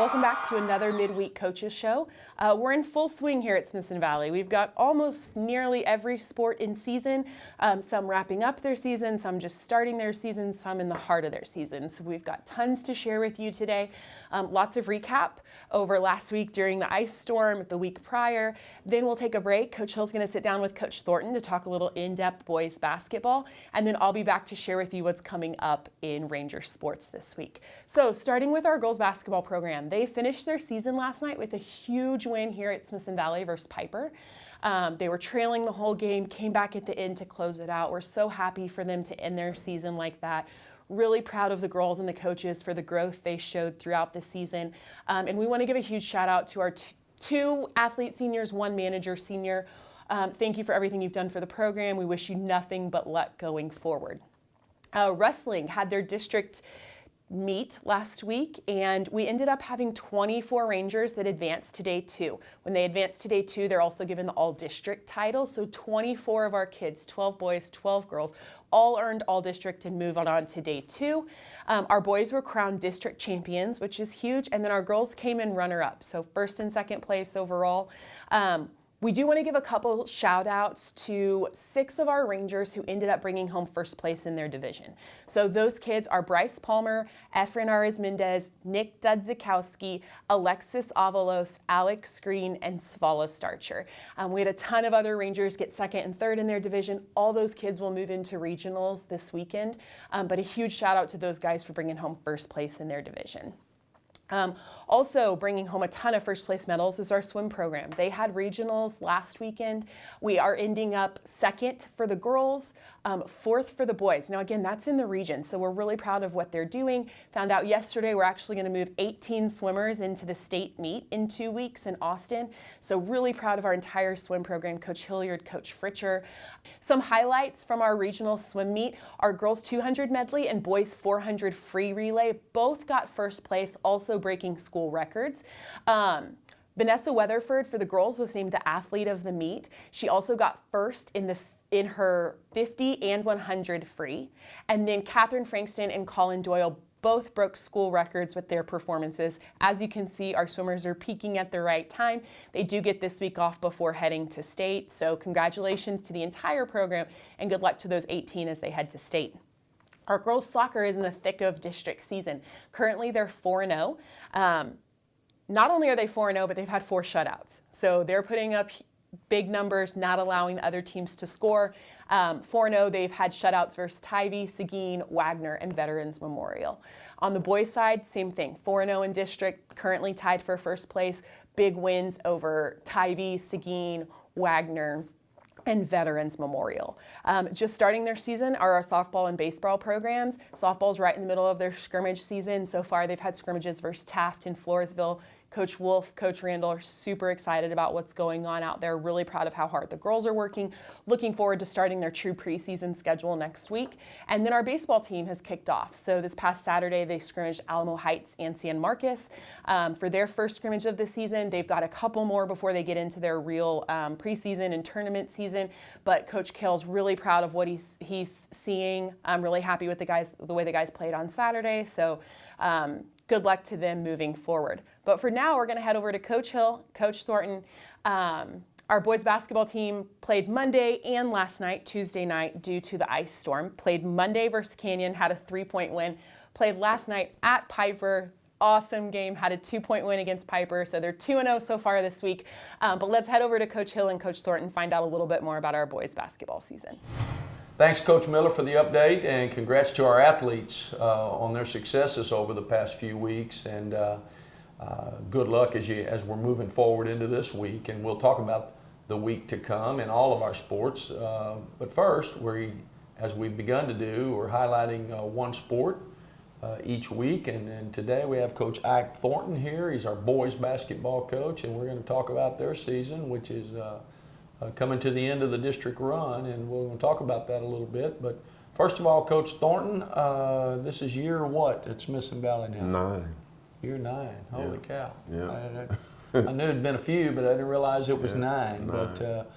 Welcome back to another midweek coaches show. We're in full swing here at Smithson Valley. We've got almost nearly every sport in season, some wrapping up their season, some just starting their season, some in the heart of their season. So we've got tons to share with you today. Lots of recap over last week during the ice storm, the week prior. Then we'll take a break. Coach Hill's going to sit down with Coach Thornton to talk a little in-depth boys basketball. And then I'll be back to share with you what's coming up in Ranger sports this week. So starting with our girls basketball program, they finished their season last night with a huge win here at Smithson Valley versus Piper. They were trailing the whole game, came back at the end to close it out. We're so happy for them to end their season like that. Really proud of the girls and the coaches for the growth they showed throughout the season. And we want to give a huge shout out to our two athlete seniors, one manager senior. Thank you for everything you've done for the program. We wish you nothing but luck going forward. Wrestling had their district meet last week, and we ended up having 24 Rangers that advanced to day 2. When they advance to day 2, they're also given the all-district title. So 24 of our kids, 12 boys, 12 girls, all earned all-district and move on to day 2. Our boys were crowned district champions, which is huge, and then our girls came in runner-up, so first and second place overall. We do want to give a couple shout outs to 6 of our Rangers who ended up bringing home first place in their division. So those kids are Bryce Palmer, Efren Arez-Mendez, Nick Dudzikowski, Alexis Avalos, Alex Green, and Svala Starcher. We had a ton of other Rangers get second and third in their division. All those kids will move into regionals this weekend, but a huge shout out to those guys for bringing home first place in their division. Also bringing home a ton of first place medals is our swim program. They had regionals last weekend. We are ending up second for the girls, fourth for the boys. Now again, that's in the region, so we're really proud of what they're doing. Found out yesterday we're actually going to move 18 swimmers into the state meet in 2 weeks in Austin. So really proud of our entire swim program, Coach Hilliard, Coach Fritcher. Some highlights from our regional swim meet, our girls 200 medley and boys 400 free relay both got first place, also breaking school records. Vanessa Weatherford for the girls was named the athlete of the meet. She also got first in her 50 and 100 free. And then Catherine Frankston and Colin Doyle both broke school records with their performances. As you can see, our swimmers are peaking at the right time. They do get this week off before heading to state. So congratulations to the entire program and good luck to those 18 as they head to state. Our girls soccer is in the thick of district season. Currently, they're 4-0. Not only are they 4-0, but they've had 4 shutouts. So they're putting up big numbers, not allowing the other teams to score. 4-0, they've had shutouts versus Tivy, Seguin, Wagner, and Veterans Memorial. On the boys' side, same thing. 4-0 in district, currently tied for first place. Big wins over Tivy, Seguin, Wagner, and Veterans Memorial. Just starting their season are our softball and baseball programs. Softball's right in the middle of their scrimmage season. So far, they've had scrimmages versus Taft and Floresville. Coach Wolf, Coach Randall are super excited about what's going on out there, really proud of how hard the girls are working, looking forward to starting their true preseason schedule next week. And then our baseball team has kicked off. So this past Saturday, they scrimmaged Alamo Heights and San Marcos for their first scrimmage of the season. They've got a couple more before they get into their real preseason and tournament season. But Coach Kale's really proud of what he's seeing. I'm really happy with the way the guys played on Saturday. So good luck to them moving forward. But for now, we're going to head over to Coach Hill, Coach Thornton. Our boys basketball team played Monday and last night, Tuesday night, due to the ice storm. Played Monday versus Canyon, had a 3-point win. Played last night at Piper. Awesome game, had a 2-point win against Piper. So they're 2-0 so far this week. But let's head over to Coach Hill and Coach Thornton, find out a little bit more about our boys basketball season. Thanks, Coach Miller, for the update, and congrats to our athletes on their successes over the past few weeks. And good luck as we're moving forward into this week. And we'll talk about the week to come in all of our sports. But first, as we've begun to do, we're highlighting one sport each week. And today we have Coach Ike Thornton here. He's our boys basketball coach, and we're going to talk about their season, which is coming to the end of the district run, and we're going to talk about that a little bit. But first of all, Coach Thornton, this is year what at Smithson Valley now? 9. Year 9. Holy cow. Yeah. I knew it'd been a few, but I didn't realize it was 9. But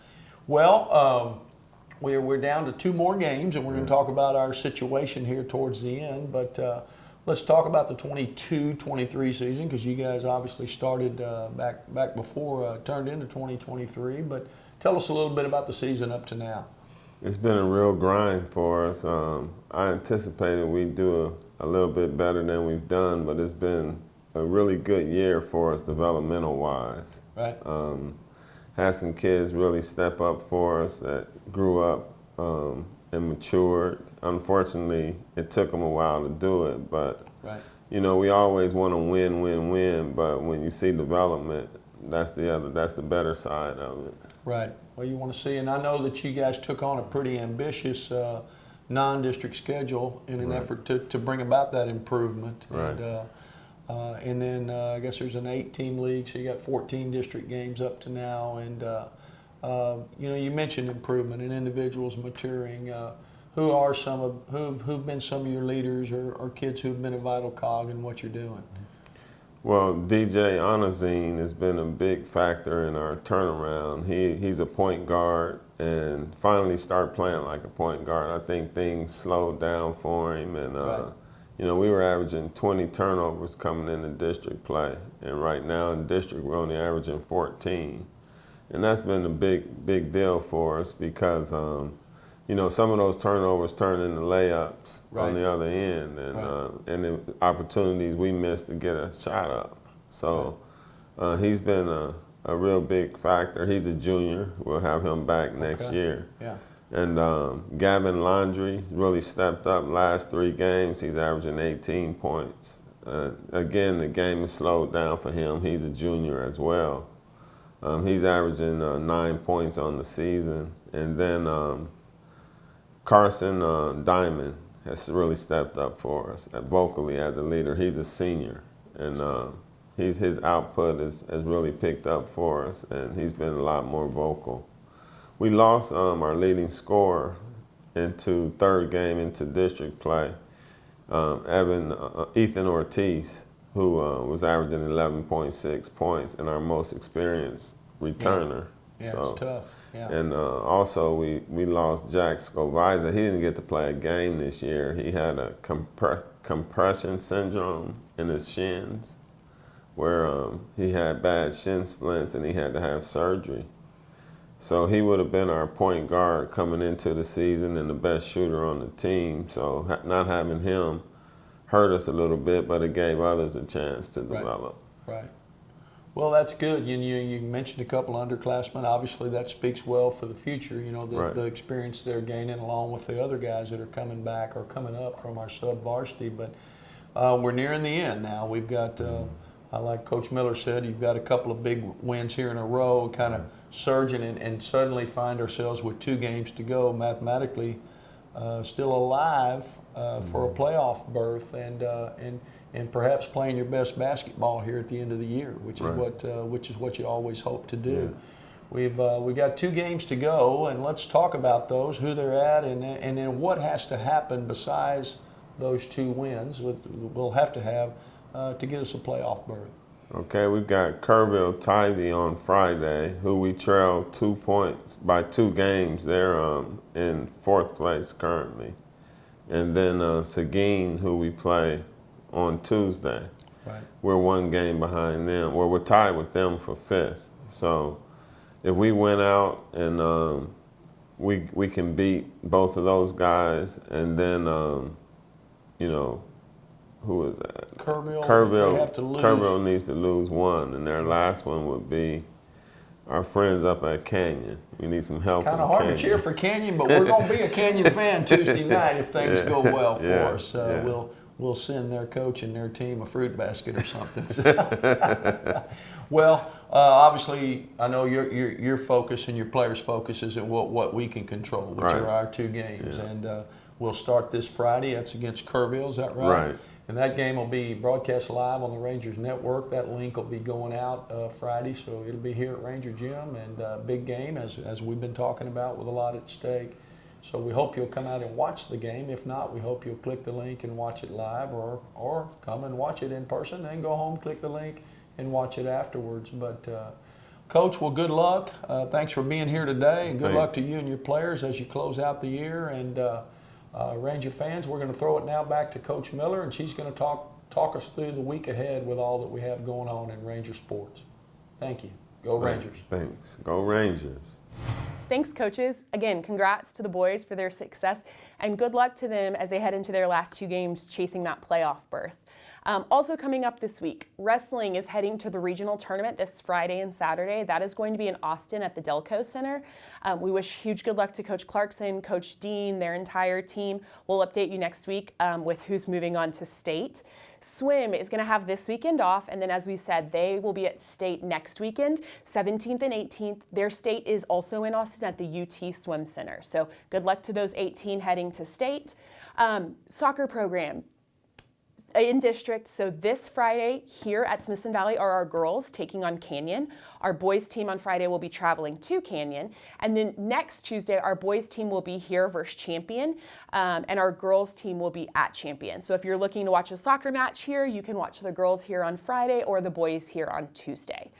we're down to 2 more games, and we're going to talk about our situation here towards the end. But let's talk about the 22-23 season, because you guys obviously started back before turned into 2023. But tell us a little bit about the season up to now. It's been a real grind for us. I anticipated we'd do a little bit better than we've done, but it's been a really good year for us developmental-wise. Right. Had some kids really step up for us that grew up and matured. Unfortunately, it took them a while to do it, but right. you know, we always want to win, but when you see development, that's the better side of it. Right. Well, you want to see, and I know that you guys took on a pretty ambitious non-district schedule in an effort to bring about that improvement. Right. And then I guess there's an 8-team league, so you got 14 district games up to now. And you know, you mentioned improvement and individuals maturing. Who are who've been some of your leaders or kids who've been a vital cog in what you're doing? Well, DJ Anazine has been a big factor in our turnaround. He's a point guard and finally started playing like a point guard. I think things slowed down for him, and you know, we were averaging 20 turnovers coming into district play, and right now in district we're only averaging 14, and that's been a big deal for us because you know, some of those turnovers turn into layups on the other end, and the opportunities we missed to get a shot up. So he's been a real big factor. He's a junior. We'll have him back next year. Yeah. And Gavin Laundrie really stepped up last 3 games. He's averaging 18 points. Again, the game has slowed down for him. He's a junior as well. He's averaging 9 points on the season. And then Carson Diamond has really stepped up for us vocally as a leader. He's a senior, and his output has really picked up for us, and he's been a lot more vocal. We lost our leading scorer into third game into district play, Ethan Ortiz, who was averaging 11.6 points and our most experienced returner. Yeah, so, it's tough. Yeah. And also we lost Jack Scoviza. He didn't get to play a game this year. He had a compression syndrome in his shins, where he had bad shin splints and he had to have surgery. So he would have been our point guard coming into the season and the best shooter on the team. So not having him hurt us a little bit, but it gave others a chance to develop. Right. Well, that's good. You mentioned a couple of underclassmen. Obviously, that speaks well for the future. You know, the experience they're gaining along with the other guys that are coming back or coming up from our sub-varsity. But we're nearing the end now. We've got, like Coach Miller said, you've got a couple of big wins here in a row, kind of surging and suddenly find ourselves with 2 games to go, mathematically still alive for a playoff berth and perhaps playing your best basketball here at the end of the year, which is what you always hope to do. Yeah. We've got 2 games to go, and let's talk about those, who they're at, and then what has to happen besides those 2 wins. We'll have to have to get us a playoff berth. Okay, we've got Kerrville Tivy on Friday, who we trailed 2 points by 2 games. They're in 4th place currently, and then Seguin, who we play on Tuesday. Right. We're 1 game behind them. Well, we're tied with them for 5th. So if we win out and we can beat both of those guys, and then you know, who is that? Kerrville. They have to lose. Kerrville needs to lose 1, and their last one would be our friends up at Canyon. We need some help. Kind of hard to cheer for Canyon, but we're going to be a Canyon fan Tuesday night if things go well for us. We'll send their coach and their team a fruit basket or something. Well, obviously, I know your focus and your players' focus is in what we can control, which are our 2 games. Yeah. And we'll start this Friday. That's against Kerrville, is that right? Right. And that game will be broadcast live on the Rangers Network. That link will be going out Friday, so it'll be here at Ranger Gym, and big game as we've been talking about with a lot at stake. So we hope you'll come out and watch the game. If not, we hope you'll click the link and watch it live, or come and watch it in person, then go home, click the link, and watch it afterwards. But Coach, well, good luck. Thanks for being here today, and good luck to you and your players as you close out the year. And Ranger fans, we're going to throw it now back to Coach Miller, and she's going to talk us through the week ahead with all that we have going on in Ranger sports. Thank you. Go Rangers. Thanks. Go Rangers. Thanks, coaches. Again, congrats to the boys for their success, and good luck to them as they head into their last 2 games chasing that playoff berth. Also coming up this week, wrestling is heading to the regional tournament this Friday and Saturday. That is going to be in Austin at the Delco Center. We wish huge good luck to Coach Clarkson, Coach Dean, their entire team. We'll update you next week with who's moving on to state. Swim is going to have this weekend off, and then as we said, they will be at state next weekend, 17th and 18th. Their state is also in Austin at the UT Swim Center. So good luck to those 18 heading to state. Soccer program in district. So this Friday here at Smithson Valley are our girls taking on Canyon. Our boys team on Friday will be traveling to Canyon. And then next Tuesday, our boys team will be here versus Champion, and our girls team will be at Champion. So if you're looking to watch a soccer match here, you can watch the girls here on Friday or the boys here on Tuesday.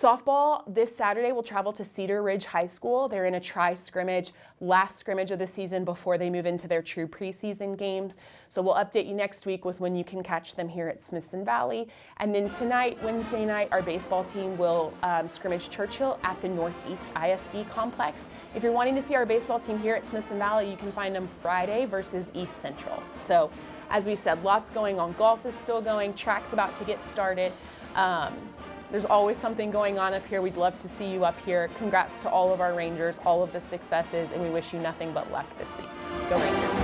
Softball this Saturday will travel to Cedar Ridge High School. They're in a tri-scrimmage, last scrimmage of the season before they move into their true preseason games. So we'll update you next week with when you can catch them here at Smithson Valley. And then tonight, Wednesday night, our baseball team will scrimmage Churchill at the Northeast ISD complex. If you're wanting to see our baseball team here at Smithson Valley, you can find them Friday versus East Central. So as we said, lots going on. Golf is still going, track's about to get started. There's always something going on up here. We'd love to see you up here. Congrats to all of our Rangers, all of the successes, and we wish you nothing but luck this week. Go Rangers.